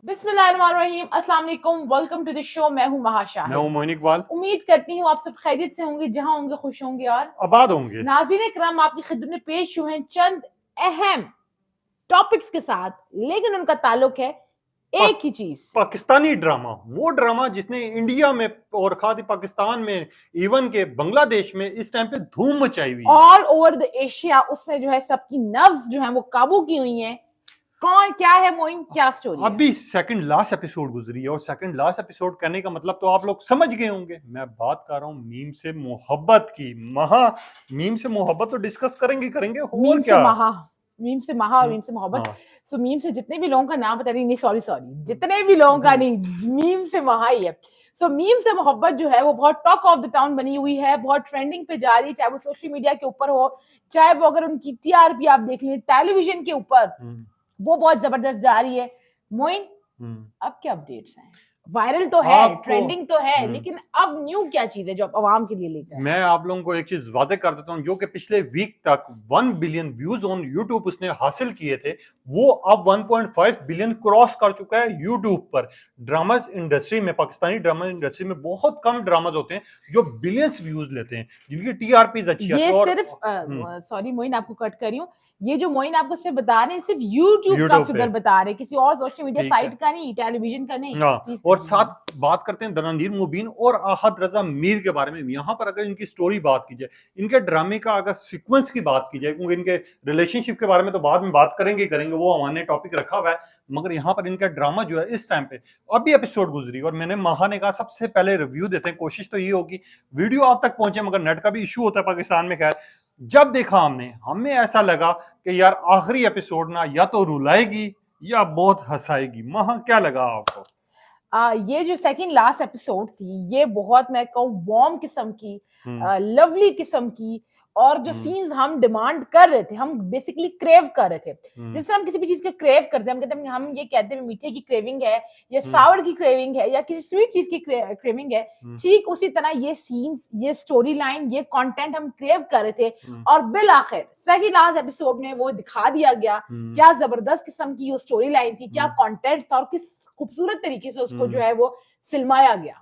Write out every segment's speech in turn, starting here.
बिस्मिल्लाहिर्रहमानिर्रहीम, अस्सलाम वालेकुम, वेलकम टू द शो। मैं हूं महा मैं शाहिद। हूं मोइन इकबाल। उम्मीद करती हूँ आप सब खैरियत से होंगे, जहां होंगे खुश होंगे। और आबाद होंगे। नाज़रीन इकराम, आपकी खिदमत में पेश हुए हैं चंद अहम टॉपिक्स के साथ, लेकिन उनका ताल्लुक है पाक, एक ही चीज। पाकिस्तानी ड्रामा, वो ड्रामा जिसने इंडिया में और खादी पाकिस्तान में, इवन के बांग्लादेश में इस टाइम पे धूम मचाई हुई है। ऑल ओवर द एशिया उसने जो है सबकी नर्व्स जो है वो काबू की हुई हैं। कौन क्या है मोइन, क्या स्टोरी है? अभी सेकंड लास्ट एपिसोड गुजरी है और सेकंड लास्ट एपिसोड करने का मतलब तो आप लोग समझ गए होंगे। मैं बात कर रहा हूं मीम से मोहब्बत की। मीम से मोहब्बत तो डिस्कस करेंगे करेंगे और मीम से क्या। महा मीम से महा और हम्म, मीम से मोहब्बत। हाँ। सो मीम से जितने भी लोगों का नाम बता रही, नहीं सॉरी सॉरी, जितने भी लोगों का नहीं, मीम से महा ही है। सो मीम से मोहब्बत जो है वो बहुत टॉक ऑफ द टाउन बनी हुई है, बहुत ट्रेंडिंग पे जा रही है, चाहे वो सोशल मीडिया के ऊपर हो, चाहे वो अगर उनकी टीआरपी आप देख लें टेलीविजन के ऊपर, वो बहुत जबरदस्त जा रही है। मोइन, अब क्या अपडेट्स हैं? वायरल तो है, ट्रेंडिंग तो है, लेकिन अब न्यू क्या चीज है जो आप आवाम के लिए लेकर आए? मैं आप लोगों को एक चीज वाजे कर देता हूं, जो कि पिछले वीक तक 1 बिलियन व्यूज ऑन यूट्यूब उसने हासिल किए थे, वो अब 1.5 बिलियन क्रॉस कर चुका है यूट्यूब पर। ड्रामा इंडस्ट्री में, पाकिस्तानी ड्रामा इंडस्ट्री में बहुत कम ड्रामाज होते हैं जो बिलियंस व्यूज लेते हैं, जिनकी टीआरपी अच्छी आती ये है। और सिर्फ सॉरी मोइन, आपको कट कर रही हूँ। ये जो मोइन आपको सिर्फ बता रहे हैं, सिर्फ यूट्यूब का यूट्यूब पे फिगर बता रहे हैं, किसी और सोशल मीडिया ठीक है। साइट का नहीं, टेलीविजन का नहीं। हाँ, प्लीज और कंटिन्यू। साथ बात करते हैं दनानीर मुबीन और आहद रजा मीर के बारे में। यहाँ पर अगर इनकी स्टोरी बात की जाए, इनके ड्रामे का अगर सीक्वेंस की बात की जाए, क्योंकि इनके रिलेशनशिप के बारे में तो बाद में बात करेंगे करेंगे, वो हमारे टॉपिक रखा हुआ है, मगर यहाँ पर इनका ड्रामा जो है इस टाइम पे अभी एपिसोड गुजरी और मैंने महा ने कहा सबसे पहले रिव्यू देते हैं। कोशिश तो ये होगी वीडियो आप तक पहुंचे, मगर नेट का भी इशू होता है पाकिस्तान में। खैर, जब देखा हमें ऐसा लगा कि यार आखिरी एपिसोड ना या तो रुलाएगी या बहुत हंसाएगी। महा, क्या लगा आपको? ये जो सेकंड लास्ट एपिसोड थी, ये बहुत, मैं कहूँ, वार्म किस्म की, लवली किस्म की, और जो सीन्स हम डिमांड कर रहे थे, हम बेसिकली क्रेव कर रहे थे। जैसे हम किसी भी चीज के क्रेव करते हैं, हम कहते हैं, हम ये कहते हैं मीठे की क्रेविंग है, या सावर की क्रेविंग है, या किसी स्वीट चीज की क्रेविंग है। ठीक उसी तरह ये सीन्स, ये स्टोरी लाइन, ये कंटेंट हम क्रेव कर रहे थे, और बिल आखिर सेकंड लास्ट एपिसोड में वो दिखा दिया गया। क्या जबरदस्त किस्म की वो स्टोरी लाइन थी, क्या कंटेंट था, और किस खूबसूरत तरीके से उसको जो है वो फिल्माया गया।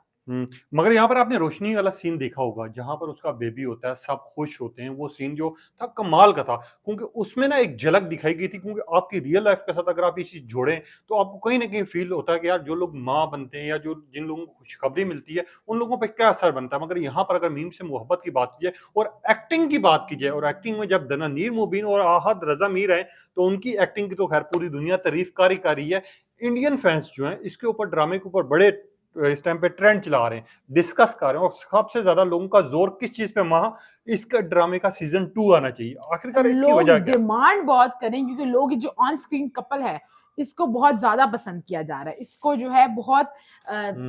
मगर यहाँ पर आपने रोशनी वाला सीन देखा होगा, जहां पर उसका बेबी होता है, सब खुश होते हैं। वो सीन जो था कमाल का था, क्योंकि उसमें ना एक झलक दिखाई गई थी। क्योंकि आपकी रियल लाइफ के साथ अगर आप ये चीज जोड़ें तो आपको कहीं ना कहीं फील होता है कि यार जो लोग माँ बनते हैं या जो जिन लोगों को खुशखबरी मिलती है, उन लोगों पर क्या असर बनता है। मगर यहाँ पर अगर मीम से मोहब्बत की बात की जाए और एक्टिंग की बात की जाए, और एक्टिंग में जब दनानीर मुबीन और आहद रजा मीर है, तो उनकी एक्टिंग की तो खैर पूरी दुनिया तारीफ कारी कर रही है। इंडियन फैंस जो हैं इसके ऊपर, ड्रामे के ऊपर बड़े इस टाइम पे ट्रेंड चला रहे हैं, डिस्कस कर रहे हैं, और सबसे ज्यादा लोगों का जोर किस चीज पे? महा, इसका ड्रामे का सीजन 2 आना चाहिए। आखिरकार इसकी लोग वजह क्या? डिमांड बहुत करें, क्योंकि लोग जो ऑन स्क्रीन कपल है, इसको बहुत ज्यादा पसंद किया जा रहा है। इसको जो है बहुत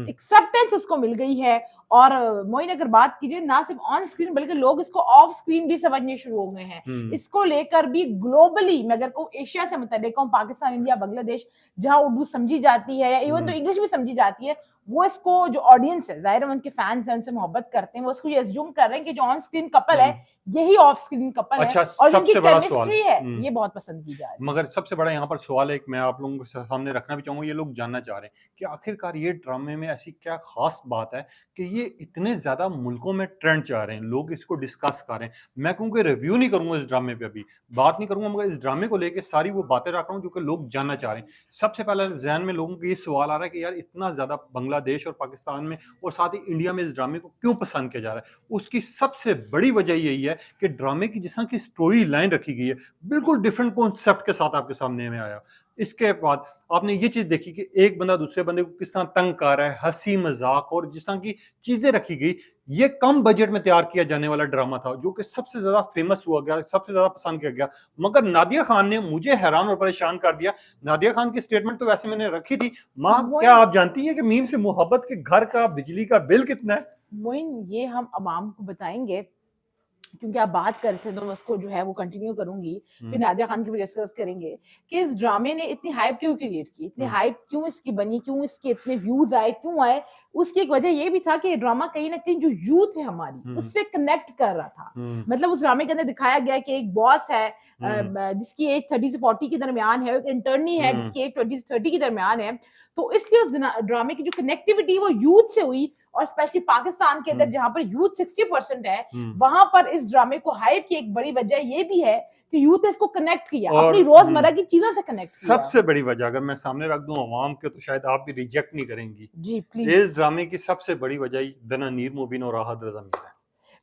एक्सेप्टेंस उसको मिल गई है। और मोइन, अगर बात कीजिए, ना सिर्फ ऑन स्क्रीन बल्कि लोग इसको ऑफ स्क्रीन भी समझने शुरू हो गए हैं। इसको लेकर भी ग्लोबली, मैं अगर कहूँ एशिया से मुतल्लिक कहूँ, पाकिस्तान, इंडिया, बांग्लादेश, जहाँ उर्दू समझी जाती है, या इवन तो इंग्लिश भी समझी जाती है, वो इसको, जो ऑडियंस है, जाहिर है उनके फैंस हैं, उनसे मोहब्बत करते हैं, वो इसको ये अज्यूम कर रहे हैं कि जो ऑन स्क्रीन कपल है यही ऑफ स्क्रीन कपल अच्छा, है, और जिनकी सबसे बड़ा सवाल, केमिस्ट्री है ये बहुत पसंद की जा रही है। मगर सबसे बड़ा यहाँ पर सवाल है, एक मैं आप लोगों के सामने रखना भी चाहूंगा। ये लोग जानना चाह रहे हैं कि आखिरकार ये ड्रामे में ऐसी क्या खास बात है कि ये इतने ज्यादा मुल्कों में ट्रेंड चाह रहे हैं, लोग इसको डिस्कस कर रहे हैं। मैं क्योंकि रिव्यू नहीं करूंगा इस ड्रामे पे, अभी बात नहीं करूंगा, मगर इस ड्रामे को लेकर सारी वो बातें रख रहा हूँ जो कि लोग जानना चाह रहे हैं। सबसे पहले जहन में लोगों को ये सवाल आ रहा है कि यार इतना ज्यादा बांग्लादेश और पाकिस्तान में और साथ ही इंडिया में इस ड्रामे को क्यों पसंद किया जा रहा है। उसकी सबसे बड़ी वजह यही है कि ड्रामे की जिस तरह की स्टोरी लाइन रखी गई है, बिल्कुल डिफरेंट कॉन्सेप्ट के साथ आपके सामने में आया। इसके बाद आपने ये चीज देखी कि एक बंदा दूसरे बंदे को किस तरह तंग कर रहा है, हंसी मजाक और जिस तरह की चीजें रखी गई। ये कम बजट में तैयार किया जाने वाला ड्रामा था, जो कि सबसे ज्यादा फेमस हुआ गया, सबसे ज्यादा पसंद किया गया। मगर नादिया खान ने मुझे हैरान और परेशान कर दिया। नादिया खान की स्टेटमेंट तो वैसे मैंने रखी थी। माँ, क्या आप जानती है कि मीम से मोहब्बत के घर का बिजली का बिल कितना है? मोइन, ये हम अवाम को बताएंगे, क्योंकि आप बात कर रहे थे, तो मैं उसको जो है वो कंटिन्यू करूंगी। फिर नादिया खान की भी डिस्कस करेंगे कि इस ड्रामे ने इतनी हाइप क्यों क्रिएट की, इतनी हाइप क्यों इसकी बनी, क्यों इसके इतने व्यूज आए, क्यों आए। उसकी एक वजह ये भी था कि ये ड्रामा कहीं ना कहीं जो यूथ है हमारी, उससे कनेक्ट कर रहा था। मतलब उस ड्रामे के अंदर दिखाया गया कि एक बॉस है जिसकी एज 30 से 40 के दरमियान है, एक इंटर्नी है जिसकी एज 20 से 30 के दरमियान है। तो इसलिए उस ड्रामे की जो कनेक्टिविटी वो यूथ से हुई, और स्पेशली पाकिस्तान के अंदर जहां पर यूथ 60% है, वहां पर इस ड्रामे को हाइप की एक बड़ी वजह ये भी है कि यूथ ने इसको कनेक्ट किया, अपनी रोजमर्रा की चीजों से कनेक्ट किया। सबसे बड़ी वजह अगर मैं सामने रख दूं अवाम के, तो शायद आप भी रिजेक्ट नहीं करेंगी जी प्लीज। इस ड्रामे की सबसे बड़ी वजह दनानीर मुबीन और आहद रजा मीर है।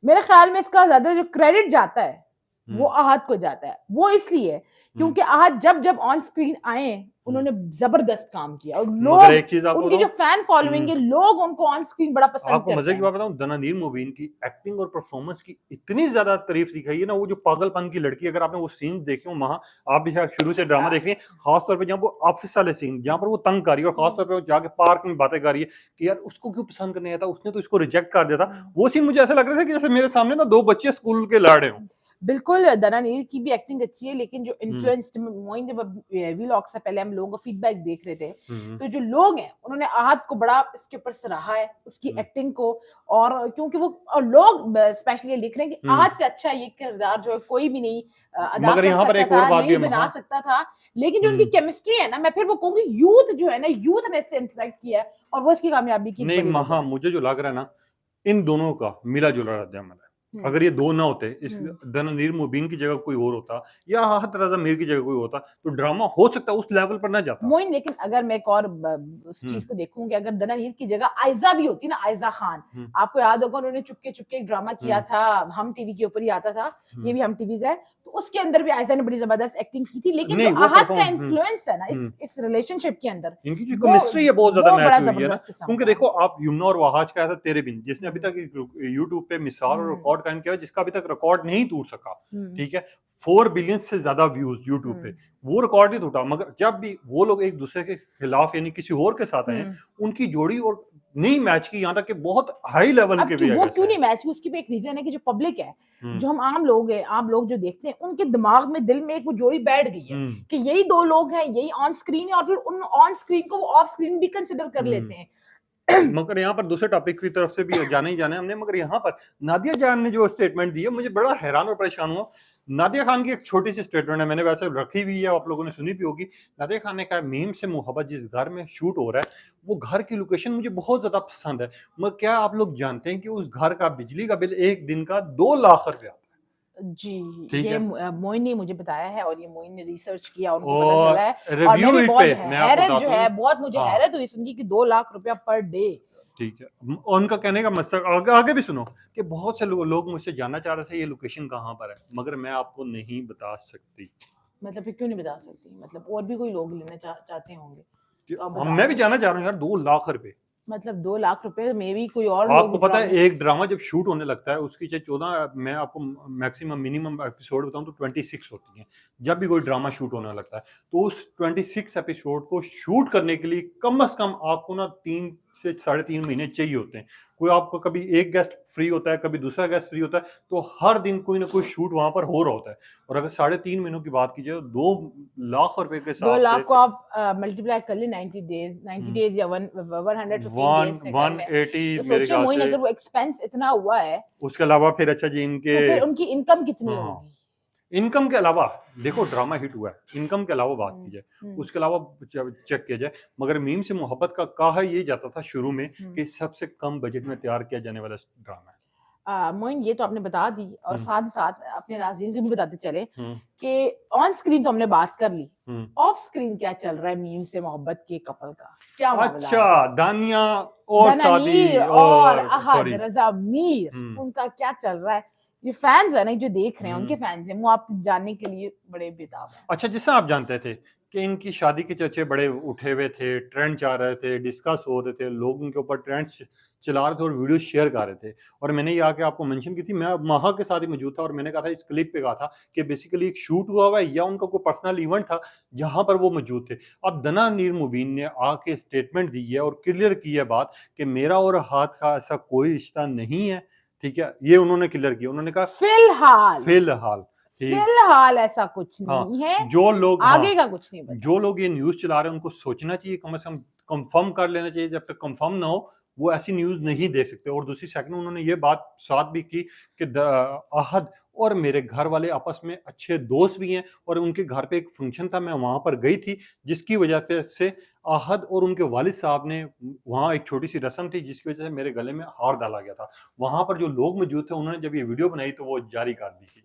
मेरे ख्याल में इसका ज्यादा जो क्रेडिट जाता है वो आहद को जाता है। वो इसलिए क्योंकि आहद जब जब ऑन स्क्रीन आए उन्होंने जबरदस्त काम किया, और लोग, एक चीज आपको उनकी जो फैन फॉलोइंग है, लोग उनको ऑन स्क्रीन बड़ा पसंद आपको मजे की बात बताऊं, दनानीर मुबीन की एक्टिंग और परफॉर्मेंस की इतनी ज्यादा तारीफ दिखाई है ना, वो जो पागलपन की लड़की, अगर आपने वो सीन देखे हो वहां, आप भी शुरू से ड्रामा देख रही हैं, खासतौर पर जहाँ वो ऑफिस वाले सीन, जहाँ पर वो तंग कर रही है और खासतौर पर वो जाके पार्क में बातें कर रही है कि यार उसको क्यों पसंद करने आया था, उसने तो इसको रिजेक्ट कर दिया था, वो सीन मुझे ऐसा लग रहा था कि जैसे मेरे सामने ना दो बच्चे स्कूल के लड़ रहे हो। बिल्कुल, दनानीर की भी एक्टिंग अच्छी है, लेकिन जो इन्फ्लुएंस, मोइन जब व्लॉग से पहले हम लोगों को फीडबैक देख रहे थे, तो जो लोग हैं उन्होंने आहद को बड़ा इसके ऊपर सराहा है, उसकी एक्टिंग को, और क्योंकि वो, और लोग स्पेशली लिख रहे हैं कि आहद से अच्छा ये किरदार जो है कोई भी नहीं अदा मगर कर यहाँ पर सकता एक और था, बात भी नहीं बना सकता था, लेकिन जो उनकी केमिस्ट्री है ना, मैं फिर वो कहूंगी यूथ जो है ना, यूथ ने इससे इंटरेक्ट किया है, और वो इसकी कामयाबी की नहीं, हाँ, मुझे जो लग रहा है ना, इन दोनों का मिला जुला रद्द-ए-अमल है। अगर ये दो ना होते, इस दनानीर मुबीन की जगह कोई और होता या आहद रजा मीर की जगह कोई होता, तो ड्रामा हो सकता है उस लेवल पर ना जाता। मोइन, लेकिन अगर मैं एक और उस चीज को देखूं कि अगर दनानीर की जगह आयजा भी होती ना, आयजा खान, आपको याद होगा उन्होंने चुपके चुपके एक ड्रामा किया था, हम टीवी के ऊपर ही आता था, ये भी हम टीवी का है, तो उसके अंदर भी आयजा ने बड़ी जबरदस्त एक्टिंग की थी, लेकिन जो आहद का इन्फ्लुएंस है ना इस रिलेशनशिप के अंदर, इनकी जो केमिस्ट्री है बहुत ज्यादा मैच हुई है ना, जबरदस्त क्योंकि देखो आप युमना और वहाज का था तेरे बिन, जिसने अभी तक यूट्यूब पे मिसाल और रिकॉर्ड कायम किया, जिसका अभी तक रिकॉर्ड नहीं टूट सका, ठीक है, 4 बिलियन से ज्यादा व्यूज यूट्यूब पे, वो रिकॉर्ड नहीं टूटा। मगर जब भी वो लोग एक दूसरे के खिलाफ यानी किसी और के साथ आए, उनकी जोड़ी और नहीं मैच की, यहाँ तक कि बहुत हाई लेवल के भी वो क्यों नहीं मैच की, उसकी भी एक रीजन है कि जो पब्लिक है, जो हम आम लोग हैं, आम लोग जो देखते हैं, उनके दिमाग में, दिल में एक वो जोड़ी बैठ गई है कि यही दो लोग हैं, यही ऑन स्क्रीन है, और फिर उन ऑन स्क्रीन को वो ऑफ स्क्रीन भी कंसिडर कर लेते हैं। मगर यहाँ पर दूसरे टॉपिक की तरफ से भी जाना ही जाना है हमने, मगर यहाँ पर नादिया जान ने जो स्टेटमेंट दी है, मुझे बड़ा हैरान और परेशान हुआ। नादिया खान की एक छोटी सी स्टेटमेंट है, मैंने वैसे रखी हुई है, आप लोगों ने सुनी भी होगी। नादिया खान ने कहा, मीम से मोहब्बत जिस घर में शूट हो रहा है, वो घर की लोकेशन मुझे बहुत ज्यादा पसंद है, मगर क्या आप लोग जानते हैं कि उस घर का बिजली का बिल एक दिन का 2 लाख रुपया? जी, ये मोइन ने मुझे बताया है, और ये मोइन ने रिसर्च किया, उनको और पता चला है, और रिव्यू मैंने इट बहुत पे मैं आपको हैरत जो है, बहुत मुझे हाँ। हैरत हुई सुन कि 2 लाख रुपया पर डे। ठीक है, उनका कहने का मकसद आगे भी सुनो कि बहुत से लोग मुझसे जानना चाह रहे थे ये लोकेशन कहाँ पर है, मगर मैं आपको नहीं बता सकती। मतलब फिर क्यों नहीं बता सकती? मतलब और भी कोई लोग लेना चाहते होंगे, तो मैं भी जानना चाह रहा हूँ यार, 2 लाख रुपए, मतलब 2 लाख रुपए में भी कोई और आपको पता है एक ड्रामा जब शूट होने लगता है उसकी चाहे 14, मैं आपको मैक्सिमम मिनिमम एपिसोड बताऊं तो 26 होती हैं। जब भी कोई ड्रामा शूट होने लगता है तो उस 26 एपिसोड को शूट करने के लिए कम से कम आपको ना 3 से 3.5 महीने चाहिए होते हैं। कोई आपको कभी एक गेस्ट फ्री होता है, कभी दूसरा गेस्ट फ्री होता है, तो हर दिन कोई ना कोई शूट वहां पर हो रहा होता है। और अगर 3.5 महीनों की बात कीजिए, 2 लाख रुपए के साथ 2 लाख को आप मल्टीप्लाई कर ले 90 डेज या 115 डेज से 180 तो मेरे सोचिए ख्याल मोइन, से। अगर वो एक्सपेंस इतना हुआ है, उसके अलावा फिर अच्छा जी इनके तो फिर उनकी इनकम कितनी होगी? इनकम के अलावा देखो ड्रामा हिट हुआ है, इनकम के अलावा बात की जाए, उसके अलावा चेक किया जाए, मगर मीम से मोहब्बत का कहा ये जाता था शुरू में कि सबसे कम बजट में तैयार किया जाने वाला ड्रामा है। मोइन, ये तो आपने बता दी, और साथ साथ अपने नाज़रीन को भी बताते चले कि ऑन स्क्रीन तो हमने बात कर ली, ऑफ स्क्रीन क्या चल रहा है मीम से मोहब्बत के कपल का, क्या मामला है? अच्छा, दानिया और सादी और आहद रजा मीर, उनका क्या चल रहा है? ये फैंस है ना जो देख रहे हैं, उनके फैंस हैं, वो आप जानने के लिए बड़े बेताब हैं। अच्छा, जिससे आप जानते थे कि इनकी शादी के चर्चे बड़े उठे हुए थे, ट्रेंड जा रहे थे, डिस्कस हो रहे थे, लोग उनके ऊपर ट्रेंड्स चला रहे थे और वीडियो शेयर कर रहे थे, और मैंने ये आके आपको मेंशन की थी, मैं महा के साथ ही मौजूद था, और मैंने कहा था इस क्लिप पे कहा था कि बेसिकली एक शूट हुआ हुआ है या उनका कोई पर्सनल इवेंट था जहां पर वो मौजूद थे। अब दनानीर मुबीन ने आके स्टेटमेंट दी है और क्लियर की है बात कि मेरा और हाथ का ऐसा कोई रिश्ता नहीं है, ठीक है, ये उन्होंने क्लियर किया। उन्होंने कहा फिलहाल ऐसा कुछ नहीं है, जो लोग आगे का कुछ नहीं पता। जो लोग ये न्यूज चला रहे हैं उनको सोचना चाहिए, कम से कम कंफर्म कर लेना चाहिए, जब तक कंफर्म ना हो वो ऐसी न्यूज नहीं देख सकते। और दूसरी सेकंड उन्होंने ये बात साथ भी की कि आहद और मेरे घर वाले आपस में अच्छे दोस्त भी हैं, और उनके घर पे एक फंक्शन था, मैं वहाँ पर गई थी, जिसकी वजह से आहद और उनके वालिद साहब ने वहाँ एक छोटी सी रस्म थी जिसकी वजह से मेरे गले में हार डाला गया था। वहाँ पर जो लोग मौजूद थे उन्होंने जब ये वीडियो बनाई तो वो जारी कर दी थी।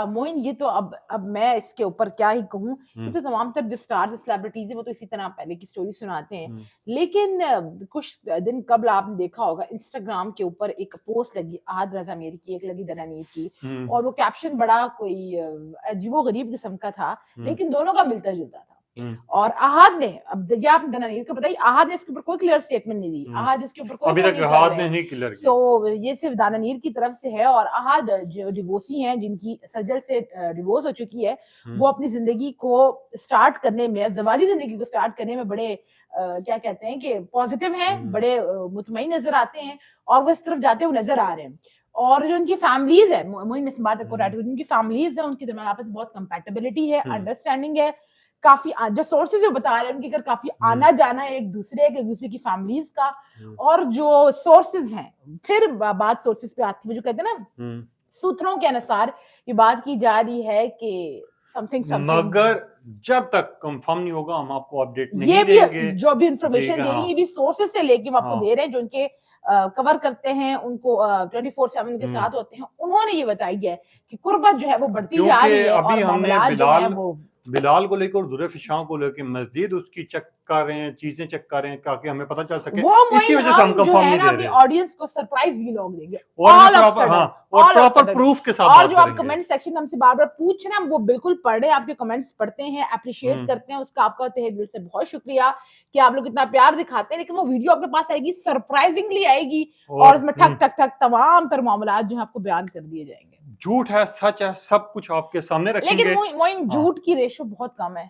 मोइन ये तो अब मैं इसके ऊपर क्या ही कहूँ, ये हुँ, तो तमाम तर जो स्टार्स, सेलिब्रिटीज़ हैं वो तो इसी तरह पहले की स्टोरी सुनाते हैं। हुँ, लेकिन कुछ दिन कबल आपने देखा होगा इंस्टाग्राम के ऊपर एक पोस्ट लगी आहद रज़ा मीर की, एक लगी दनानीर की, हुँ, और वो कैप्शन बड़ा कोई अजीबो-गरीब किस्म का था, हुँ, लेकिन दोनों का मिलता-जुलता था। हुँ, और आहद ने, अब देखिए आप दनानीर का बताइए, आहद ने इसके ऊपर कोई क्लियर स्टेटमेंट नहीं दी, हुँ। आहद इसके ऊपर कोई अभी वो तक नहीं कर हाथ रहे ने हैं। नहीं क्लियर किया। सो ये सिर्फ दानानीर की तरफ से है, और आहद जो डिवोर्सी हैं जिनकी सजल से डिवोर्स हो चुकी है, हुँ, वो अपनी जिंदगी को स्टार्ट करने में, ज़वाजी जिंदगी को स्टार्ट करने में बड़े क्या कहते हैं कि पॉजिटिव हैं, हुँ, बड़े मुतमईन नजर आते हैं, और वो इस तरफ जाते हुए नजर आ रहे हैं। और जो उनकी फैमिलीज है, मोइन इस बात को राइट, हुँ, उनकी फैमिलीज है, उनके दरमियान आपस में बहुत कंपैटिबिलिटी है, हुँ, अंडरस्टैंडिंग है, काफी जो सोर्सेज वो बता रहे हैं उनके घर काफी हुँ, आना जाना है एक दूसरे की फैमिलीज का। हुँ, और जो सोर्सेज हैं, फिर बात सोर्सेज पे आती है, जो कहते हैं ना हुँ। सूत्रों के अनुसार ये बात की जा रही है कि समथिंग समथिंग, मगर जब तक कंफर्म नहीं होगा हम आपको अपडेट नहीं ये भी देंगे। जो भी जी, इंफॉर्मेशन दे रही है हाँ, ये भी सोर्सेज से लेके हम आपको हाँ। दे रहे हैं, जो उनके कवर करते हैं, उनको 24/7 उनके हुँ। साथ होते हैं, उन्होंने ये बताई है कि कुर्बत जो है वो बढ़ती जा क्योंकि रही है, अभी और हमने मामलात जो है बिलाल वो बिलाल को लेकर और दुर्फ़िशां को लेके मज़ीद उसकी चेक कर रहे हैं, चीज़ें चेक कर रहे हैं ताकि हमें पता चल सके। वो इसी मोइन वज़ह से हम हम जो कंफर्म है नहीं ना दे अपनी रहे। ऑडियंस को सरप्राइज भी लोग देंगे, और भी ऑल ऑफ प्रॉपर, सडन, हाँ, और all of proper sudden. Proof के साथ और बात जो आप करेंगे। कमेंट सेक्शन में हमसे बार-बार पूछ रहे हैं, हम वो बिल्कुल पढ़ रहे हैं, आपके कमेंट्स पढ़ते हैं, एप्रिशिएट हुँ, करते हैं, उसका आपका तहे दिल से बहुत शुक्रिया कि आप लोग इतना प्यार दिखाते हैं, लेकिन वो वीडियो आपके पास आएगी, सरप्राइजिंगली आएगी, और और उसमें ठक, ठक, ठक तमाम तर मामलात जो है आपको बयान कर दिए जाएँगे। झूठ है, सच है, सब कुछ आपके सामने लेकिन रखेंगे। मोइन हाँ। झूठ की रेशो बहुत कम है,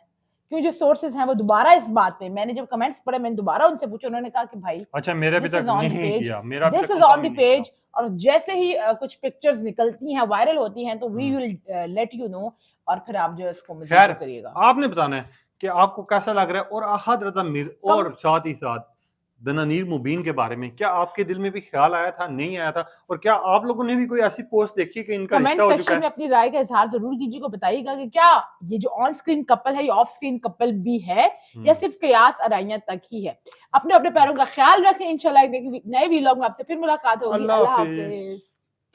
क्योंकि जो सोर्सेज हैं वो दोबारा इस बात पे, मैंने जब कमेंट्स पढ़े मैंने दोबारा उनसे पूछा, उन्होंने कहा कि भाई अच्छा, मेरे अभी दिस तक इज ऑन द नहीं पेज, किया, मेरा अभी दिस तक is on confirm he the नहीं किया। पेज, और जैसे ही कुछ पिक्चर्स निकलती हैं, वायरल होती हैं, तो वी हुँ। विल लेट यू नो, और फिर आप जो है इसको मज़ीद खैर, वो करिएगा। आपने बताना है कि आपको कैसा लग रहा है, और अहद रज़ा मीर कम और साथ ही साथ दनानीर मुबीन के बारे में क्या आपके दिल में भी ख्याल आया था, नहीं आया था? और क्या आप लोगों ने भी कोई ऐसी पोस्ट देखी कि इनका कमेंट रिश्ता हो चुका सेक्शन है? में अपनी राय का इज़हार ज़रूर कीजिएगा, बताइएगा कि क्या ये जो ऑन स्क्रीन कपल है, ये ऑफ स्क्रीन कपल भी है, या हुँ। सिर्फ कयास आराइयाँ तक ही है? अपने अपने पैरों का ख्याल रखें, इंशाल्लाह एक नए वीलॉग में आपसे फिर मुलाकात होगी। अल्लाह अल्लाह हाफ़िज़। हाफ़िज़।